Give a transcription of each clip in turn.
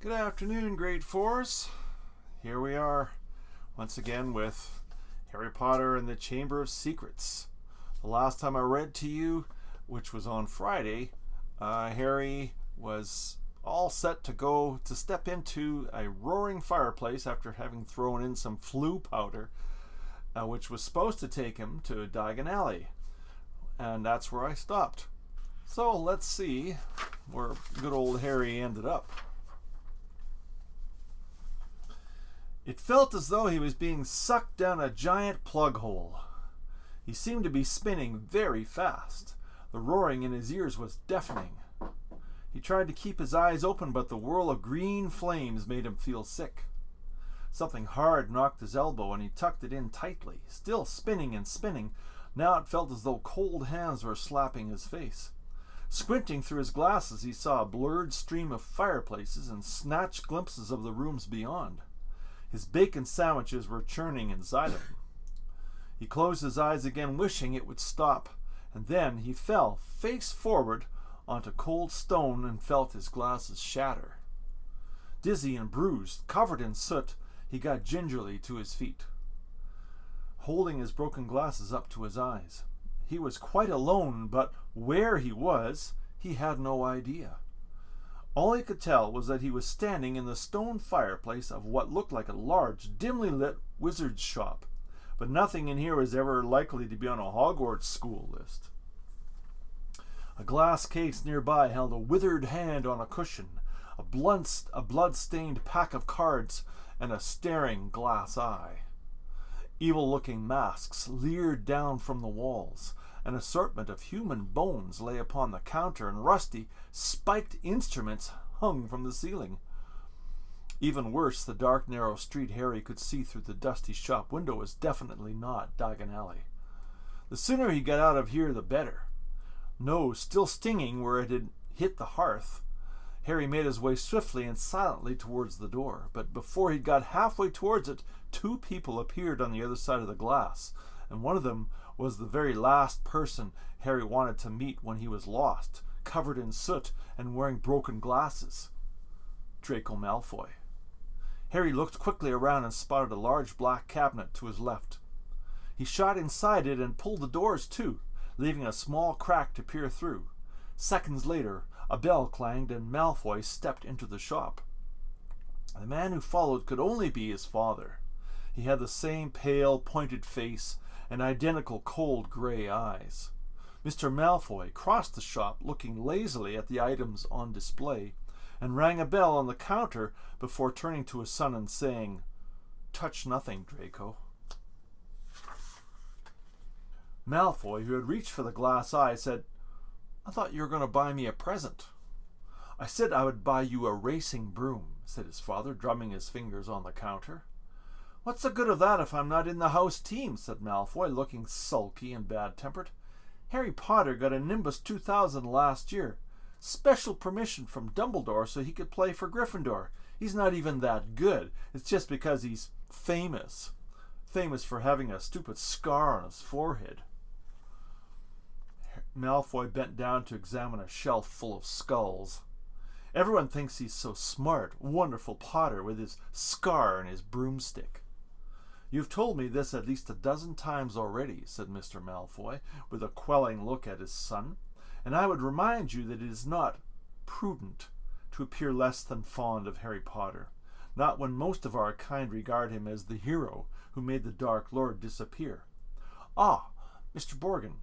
Good afternoon, grade fours. Here we are once again with Harry Potter and the Chamber of Secrets. The last time I read to you, which was on Friday, Harry was all set to go to step into a roaring fireplace after having thrown in some floo powder, which was supposed to take him to Knockturn Alley. And that's where I stopped. So let's see where good old Harry ended up. It felt as though he was being sucked down a giant plug hole. He seemed to be spinning very fast. The roaring in his ears was deafening. He tried to keep his eyes open, but the whirl of green flames made him feel sick. Something hard knocked his elbow, and he tucked it in tightly. Still spinning and spinning, now it felt as though cold hands were slapping his face. Squinting through his glasses, he saw a blurred stream of fireplaces and snatched glimpses of the rooms beyond. His bacon sandwiches were churning inside of him. He closed his eyes again, wishing it would stop, and then he fell face forward onto cold stone and felt his glasses shatter. Dizzy and bruised, covered in soot, he got gingerly to his feet, holding his broken glasses up to his eyes. He was quite alone, but where he was, he had no idea. All he could tell was that he was standing in the stone fireplace of what looked like a large, dimly lit wizard's shop, but nothing in here was ever likely to be on a Hogwarts school list. A glass case nearby held a withered hand on a cushion, a blood-stained pack of cards, and a staring glass eye. Evil-looking masks leered down from the walls. An assortment of human bones lay upon the counter, and rusty, spiked instruments hung from the ceiling. Even worse, the dark, narrow street Harry could see through the dusty shop window was definitely not Knockturn Alley. The sooner he got out of here, the better. Nose still stinging where it had hit the hearth, Harry made his way swiftly and silently towards the door. But before he got halfway towards it, two people appeared on the other side of the glass, and one of them was the very last person Harry wanted to meet when he was lost, covered in soot and wearing broken glasses. Draco Malfoy. Harry looked quickly around and spotted a large black cabinet to his left. He shot inside it and pulled the doors to, leaving a small crack to peer through. Seconds later, a bell clanged and Malfoy stepped into the shop. The man who followed could only be his father. He had the same pale, pointed face and identical cold grey eyes. Mr. Malfoy crossed the shop, looking lazily at the items on display, and rang a bell on the counter before turning to his son and saying, "Touch nothing, Draco." Malfoy, who had reached for the glass eye, said, "I thought you were going to buy me a present." "I said I would buy you a racing broom," said his father, drumming his fingers on the counter. "What's the good of that if I'm not in the house team?" said Malfoy, looking sulky and bad-tempered. "Harry Potter got a Nimbus 2000 last year. Special permission from Dumbledore so he could play for Gryffindor. He's not even that good. It's just because he's famous. Famous for having a stupid scar on his forehead." Malfoy bent down to examine a shelf full of skulls. "Everyone thinks he's so smart, wonderful Potter with his scar and his broomstick." "You've told me this at least a dozen times already," said Mr. Malfoy, with a quelling look at his son, "and I would remind you that it is not prudent to appear less than fond of Harry Potter, not when most of our kind regard him as the hero who made the Dark Lord disappear." "Ah, Mr. Borgin."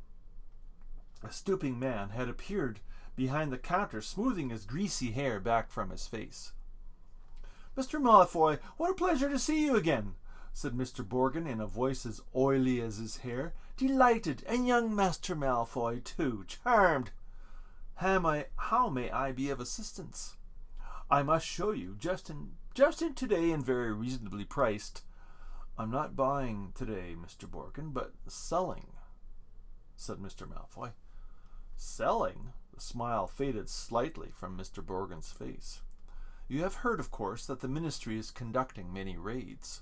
A stooping man had appeared behind the counter, smoothing his greasy hair back from his face. "Mr. Malfoy, what a pleasure to see you again," said Mr. Borgin in a voice as oily as his hair. "Delighted, and young Master Malfoy too. Charmed. How may I be of assistance?" "I must show you, just in today and very reasonably priced." "I'm not buying today, Mr. Borgin, but selling," said Mr. Malfoy. "Selling?" The smile faded slightly from Mr. Borgin's face. "You have heard, of course, that the Ministry is conducting many raids,"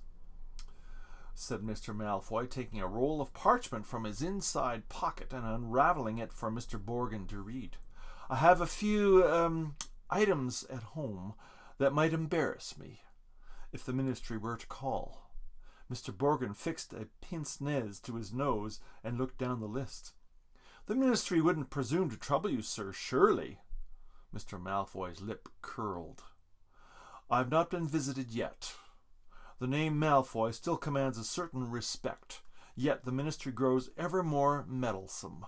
said Mr. Malfoy, taking a roll of parchment from his inside pocket and unraveling it for Mr. Borgin to read. "I have a few items at home that might embarrass me if the ministry were to call. Mr. Borgin fixed a pince-nez to his nose and looked down the list. The ministry wouldn't presume to trouble you, sir, surely? Mr. Malfoy's lip curled. I've not been visited yet. The name Malfoy still commands a certain respect, yet the ministry grows ever more meddlesome.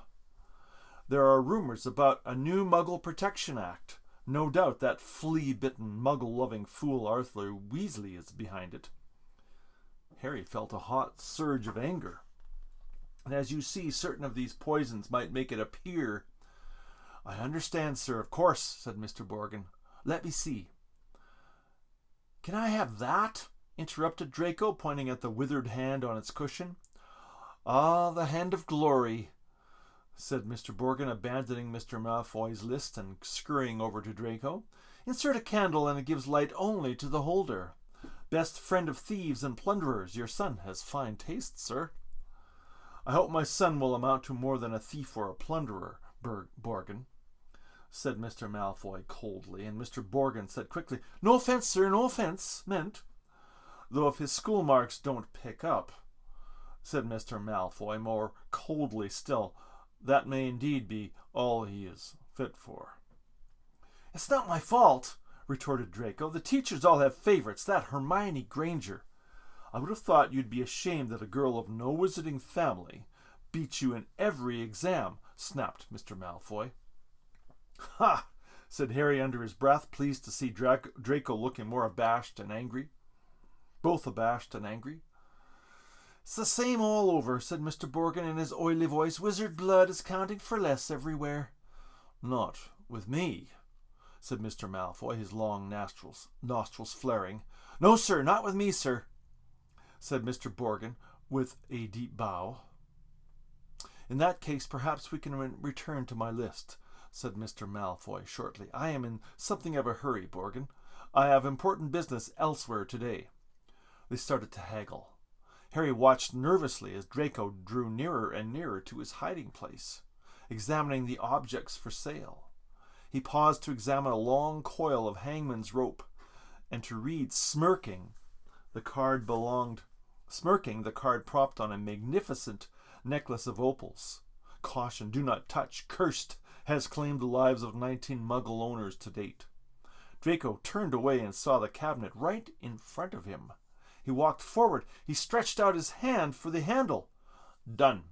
There are rumors about a new Muggle Protection Act. No doubt that flea-bitten, Muggle-loving fool Arthur Weasley is behind it. Harry felt a hot surge of anger. And as you see, certain of these poisons might make it appear. I understand, sir, of course, said Mr. Borgin. Let me see. Can I have that? Interrupted Draco, pointing at the withered hand on its cushion. Ah, the hand of glory, said Mr. Borgin, abandoning Mr. Malfoy's list and scurrying over to Draco. Insert a candle and it gives light only to the holder. Best friend of thieves and plunderers, your son has fine taste, sir. I hope my son will amount to more than a thief or a plunderer, Borgin, said Mr. Malfoy coldly, and Mr. Borgin said quickly, No offence, sir, no offence meant. Though if his school marks don't pick up, said Mr. Malfoy more coldly still, that may indeed be all he is fit for. It's not my fault, retorted Draco. The teachers all have favorites, that Hermione Granger. I would have thought you'd be ashamed that a girl of no wizarding family beat you in every exam, snapped Mr. Malfoy. Ha! Said Harry under his breath, pleased to see Draco looking more abashed and angry. Both abashed and angry. It's the same all over, said Mr. Borgin in his oily voice. Wizard blood is counting for less everywhere. Not with me, said Mr. Malfoy, his long nostrils flaring. No, sir, not with me, sir, said Mr. Borgin with a deep bow. In that case, perhaps we can return to my list, said Mr. Malfoy shortly. I am in something of a hurry, Borgin. I have important business elsewhere today. They started to haggle. Harry watched nervously as Draco drew nearer and nearer to his hiding place, examining the objects for sale. He paused to examine a long coil of hangman's rope and to read, smirking, the card propped on a magnificent necklace of opals. Caution, do not touch, cursed, has claimed the lives of 19 Muggle owners to date. Draco turned away and saw the cabinet right in front of him. He walked forward. He stretched out his hand for the handle. Done,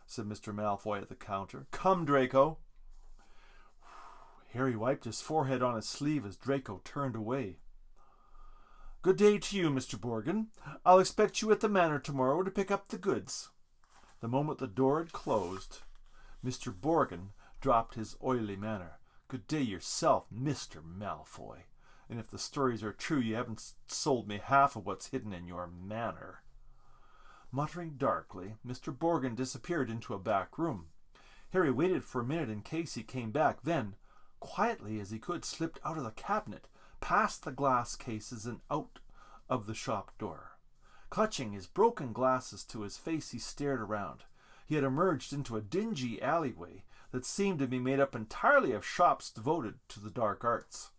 said Mr. Malfoy at the counter. Come, Draco. Harry wiped his forehead on his sleeve as Draco turned away. Good day to you, Mr. Borgin. I'll expect you at the manor tomorrow to pick up the goods. The moment the door had closed, Mr. Borgin dropped his oily manner. Good day yourself, Mr. Malfoy. And if the stories are true, you haven't sold me half of what's hidden in your manor. Muttering darkly, Mr. Borgin disappeared into a back room. Harry waited for a minute in case he came back, then, quietly as he could, slipped out of the cabinet, past the glass cases and out of the shop door. Clutching his broken glasses to his face, he stared around. He had emerged into a dingy alleyway that seemed to be made up entirely of shops devoted to the dark arts.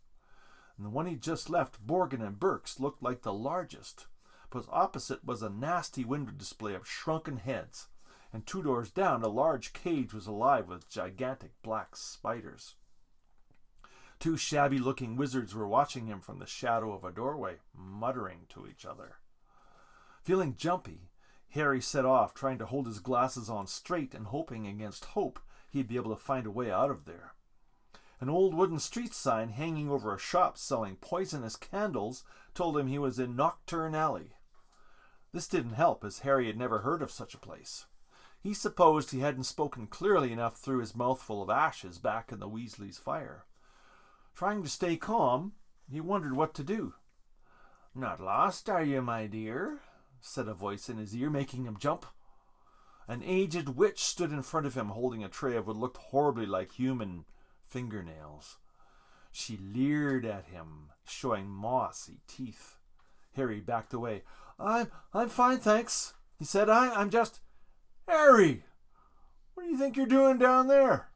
And the one he just left, Borgin and Burke's, looked like the largest, but opposite was a nasty window display of shrunken heads, and 2 doors down a large cage was alive with gigantic black spiders. 2 shabby-looking wizards were watching him from the shadow of a doorway, muttering to each other. Feeling jumpy, Harry set off, trying to hold his glasses on straight and hoping against hope he'd be able to find a way out of there. An old wooden street sign hanging over a shop selling poisonous candles told him he was in Knockturn Alley. This didn't help, as Harry had never heard of such a place. He supposed he hadn't spoken clearly enough through his mouthful of ashes back in the Weasleys' fire. Trying to stay calm, he wondered what to do. Not lost, are you, my dear? Said a voice in his ear, making him jump. An aged witch stood in front of him, holding a tray of what looked horribly like human fingernails. She leered at him, showing mossy teeth. Harry backed away. I'm fine, thanks, he said. I'm just... Harry! What do you think you're doing down there?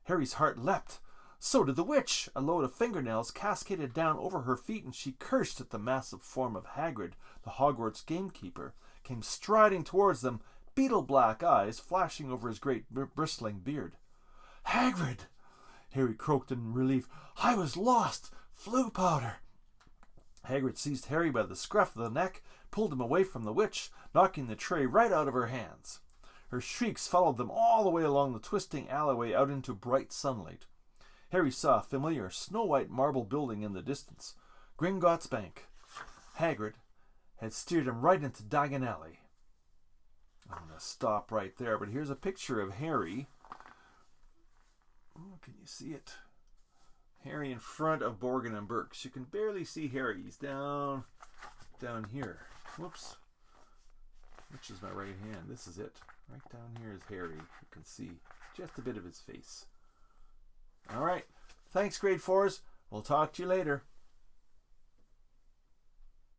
Harry's heart leapt. So did the witch. A load of fingernails cascaded down over her feet, and she cursed at the massive form of Hagrid, the Hogwarts gamekeeper, came striding towards them, beetle-black eyes flashing over his great bristling beard. "Hagrid!" Harry croaked in relief. "I was lost! Floo powder!" Hagrid seized Harry by the scruff of the neck, pulled him away from the witch, knocking the tray right out of her hands. Her shrieks followed them all the way along the twisting alleyway out into bright sunlight. Harry saw a familiar snow-white marble building in the distance. Gringotts Bank. Hagrid had steered him right into Diagon Alley. I'm going to stop right there, but here's a picture of Harry. Oh, can you see it? Harry in front of Borgin and Burkes. You can barely see Harry. He's down here. Whoops. Which is my right hand? This is it. Right down here is Harry. You can see just a bit of his face. All right. Thanks, grade 4s. We'll talk to you later.